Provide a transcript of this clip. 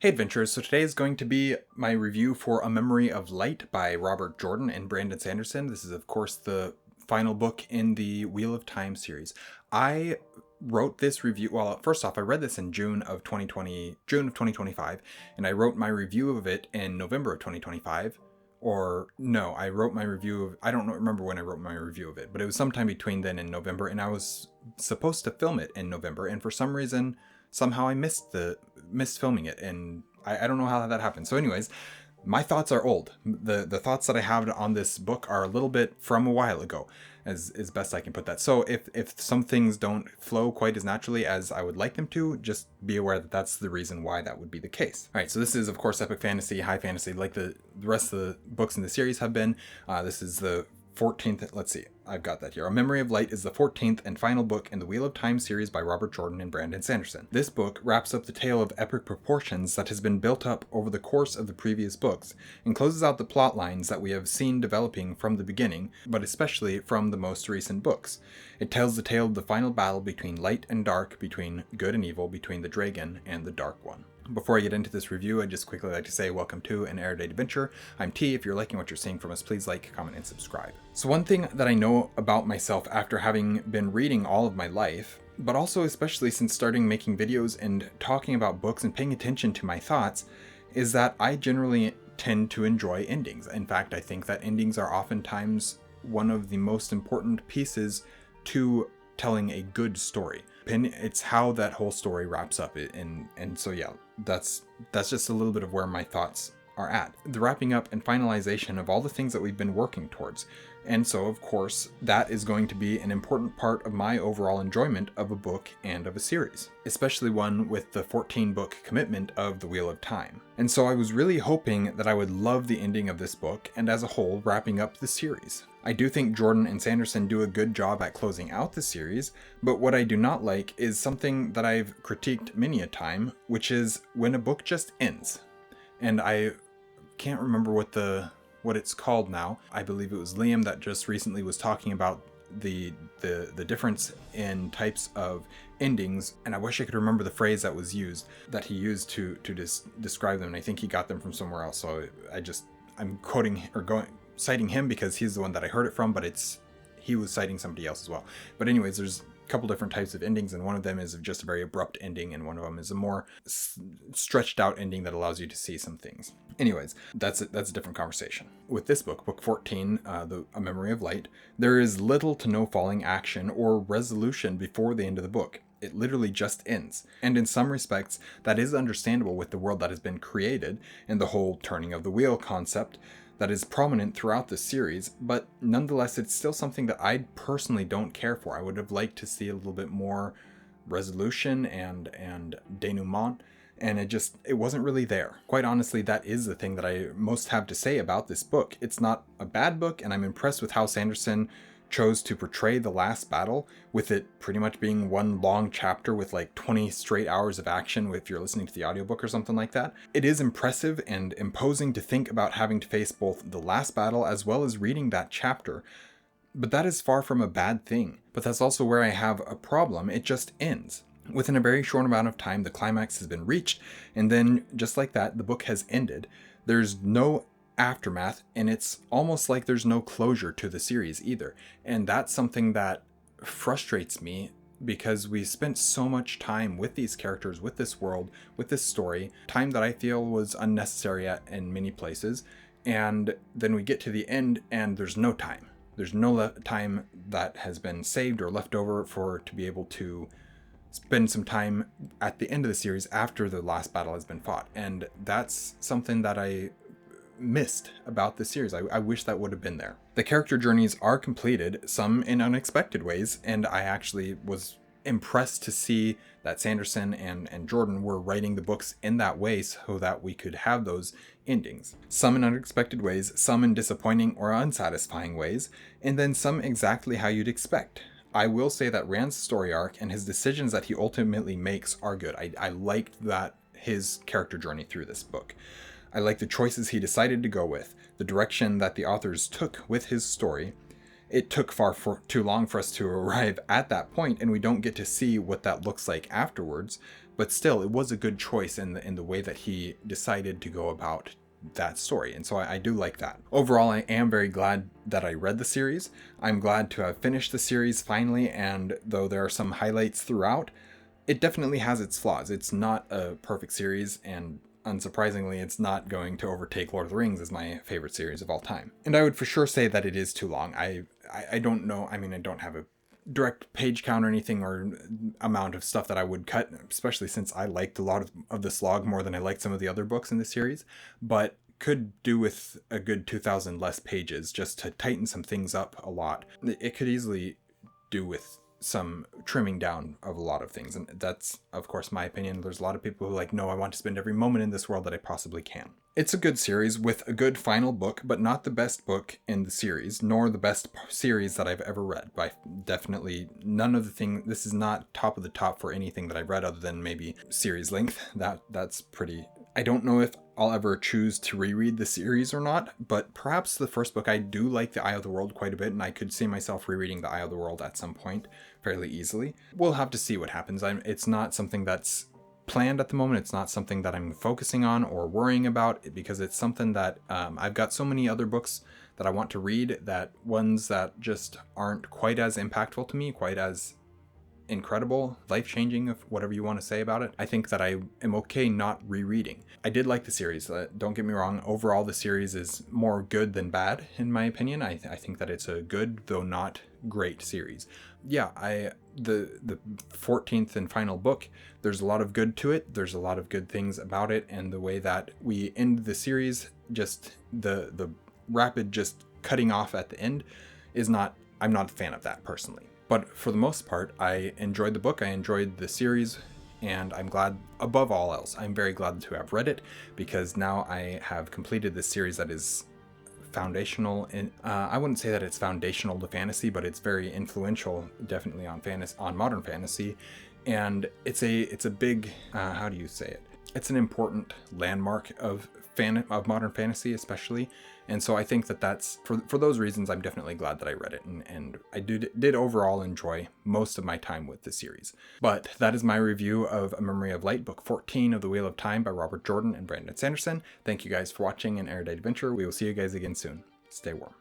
Hey adventurers, so today is going to be my review for A Memory of Light by Robert Jordan and Brandon Sanderson. This is of course the final book in the Wheel of Time series. I wrote this review, well, first off, I read this in June of 2025, and I wrote my review of it in November of 2025. Or no, I wrote my review of, I don't remember when I wrote my review of it, but it was sometime between then and November, and I was supposed to film it in November, and for some reason, somehow I missed filming it, and I don't know how that happened. So anyways, my thoughts are old. The thoughts that I have on this book are a little bit from a while ago, as best I can put that. So if some things don't flow quite as naturally as I would like them to, just be aware that that's the reason why that would be the case. All right, so this is of course epic fantasy, high fantasy, like the rest of the books in the series have been. This is the 14th, let's see, I've got that here. A Memory of Light is the 14th and final book in the Wheel of Time series by Robert Jordan and Brandon Sanderson. This book wraps up the tale of epic proportions that has been built up over the course of the previous books, and closes out the plot lines that we have seen developing from the beginning, but especially from the most recent books. It tells the tale of the final battle between light and dark, between good and evil, between the dragon and the dark one. Before I get into this review, I'd just quickly like to say welcome to an Erudite adventure. I'm T. If you're liking what you're seeing from us, please like, comment, and subscribe. So one thing that I know about myself after having been reading all of my life, but also especially since starting making videos and talking about books and paying attention to my thoughts, is that I generally tend to enjoy endings. In fact, I think that endings are oftentimes one of the most important pieces to telling a good story. It's how that whole story wraps up, and so yeah, that's just a little bit of where my thoughts are at. The wrapping up and finalization of all the things that we've been working towards. And so, of course, that is going to be an important part of my overall enjoyment of a book and of a series, especially one with the 14-book commitment of The Wheel of Time. And so I was really hoping that I would love the ending of this book, and as a whole, wrapping up the series. I do think Jordan and Sanderson do a good job at closing out the series, but what I do not like is something that I've critiqued many a time, which is when a book just ends. And I can't remember what it's called now. I believe it was Liam that just recently was talking about the difference in types of endings, and I wish I could remember the phrase that he used to describe them, and I think he got them from somewhere else. So I'm quoting or citing him because he's the one that I heard it from, but he was citing somebody else as well. But anyways, there's a couple different types of endings, and one of them is just a very abrupt ending, and one of them is a more stretched out ending that allows you to see some things. Anyways, that's a different conversation. With this book, book 14, A Memory of Light, there is little to no falling action or resolution before the end of the book. It literally just ends. And in some respects, that is understandable with the world that has been created and the whole turning of the wheel concept that is prominent throughout the series, but nonetheless, it's still something that I personally don't care for. I would have liked to see a little bit more resolution and denouement, and it wasn't really there. Quite honestly, that is the thing that I most have to say about this book. It's not a bad book, and I'm impressed with how Sanderson chose to portray the last battle, with it pretty much being one long chapter with like 20 straight hours of action if you're listening to the audiobook or something like that. It is impressive and imposing to think about having to face both the last battle as well as reading that chapter. But that is far from a bad thing. But that's also where I have a problem. It just ends. Within a very short amount of time, the climax has been reached, and then just like that, the book has ended. There's no aftermath, and it's almost like there's no closure to the series either. And that's something that frustrates me, because we spent so much time with these characters, with this world, with this story, time that I feel was unnecessary in many places, and then we get to the end and there's no time. There's no time that has been saved or left over to be able to spend some time at the end of the series after the last battle has been fought. And that's something that I missed about the series. I wish that would have been there. The character journeys are completed, some in unexpected ways, and I actually was impressed to see that Sanderson and Jordan were writing the books in that way so that we could have those endings. Some in unexpected ways, some in disappointing or unsatisfying ways, and then some exactly how you'd expect. I will say that Rand's story arc and his decisions that he ultimately makes are good. I liked that his character journey through this book. I like the choices he decided to go with, the direction that the authors took with his story, it took far for too long for us to arrive at that point, and we don't get to see what that looks like afterwards. But still, it was a good choice in the way that he decided to go about that story, and so I do like that. Overall, I am very glad that I read the series. I'm glad to have finished the series finally, and though there are some highlights throughout, it definitely has its flaws. It's not a perfect series, and unsurprisingly, it's not going to overtake Lord of the Rings as my favorite series of all time. And I would for sure say that it is too long. I don't know, I mean, I don't have a direct page count or anything or amount of stuff that I would cut, especially since I liked a lot of the slog more than I liked some of the other books in the series, but could do with a good 2,000 less pages just to tighten some things up a lot. It could easily do with some trimming down of a lot of things, and that's of course my opinion. There's a lot of people who like, no, I want to spend every moment in this world that I possibly can. It's a good series with a good final book, but not the best book in the series, nor the best series that I've ever read. By definitely none of the thing. This is not top of the top for anything that I've read other than maybe series length. That's pretty. I don't know if I'll ever choose to reread the series or not, but perhaps the first book. I do like The Eye of the World quite a bit, and I could see myself rereading The Eye of the World at some point fairly easily. We'll have to see what happens. It's not something that's planned at the moment. It's not something that I'm focusing on or worrying about, because it's something that I've got so many other books that I want to read, that ones that just aren't quite as impactful to me, quite as incredible, life-changing, of whatever you want to say about it. I think that I am okay not rereading. I did like the series. Don't get me wrong. Overall, the series is more good than bad, in my opinion. I think that it's a good, though not great series. Yeah, the 14th and final book, there's a lot of good to it. There's a lot of good things about it, and the way that we end the series, just the rapid just cutting off at the end is not, I'm not a fan of that personally. But for the most part, I enjoyed the book, I enjoyed the series, and I'm glad, above all else, I'm very glad to have read it, because now I have completed this series that is foundational in, I wouldn't say that it's foundational to fantasy, but it's very influential, definitely on modern fantasy, and it's a big, how do you say it? It's an important landmark of modern fantasy, especially. And so I think that that's, for those reasons, I'm definitely glad that I read it, and I did overall enjoy most of my time with the series. But that is my review of A Memory of Light, Book 14 of The Wheel of Time by Robert Jordan and Brandon Sanderson. Thank you guys for watching an Erudite Adventure. We will see you guys again soon. Stay warm.